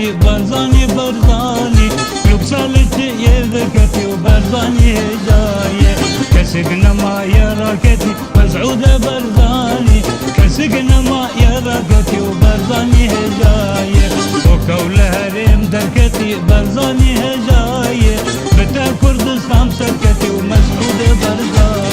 ذكتي برزاني برزاني يكسلت يذكتي وبرزاني جاي كسقنا ما يركتي مسعودة برزاني كسقنا ما يركتي وبرزاني جاي وكولها ريم دركتي برزاني جاي بتا كردستان سكتي ومسعودة برزاني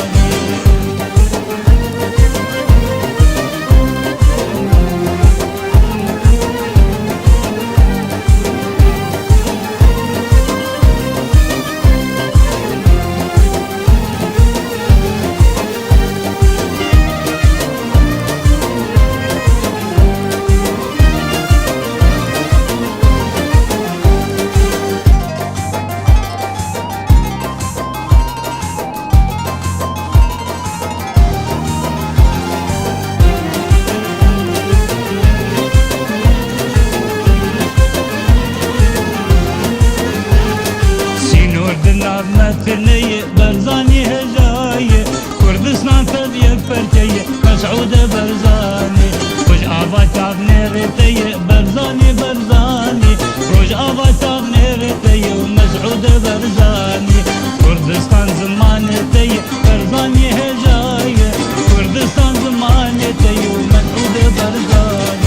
مثلي برزاني هجاي كردستان تبيك فرجي مسعودة برزاني روج آبا تابني ريتي برزاني برزاني روج آبا تابني ريتي ومسعودة برزاني كردستان زمانتي برزاني هجاي كردستان زمانتي ومسعودة برزاني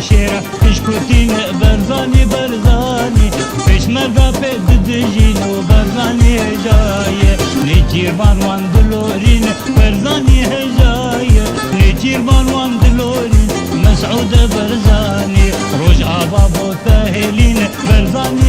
شيرة تشكوتين برزاني برزاني فيش مرقى في الدجين وبرزاني جاي نجير بانوان دلورين برزاني جاي نجير بانوان دلورين مسعودة برزاني روج آبا بوتاهلين برزاني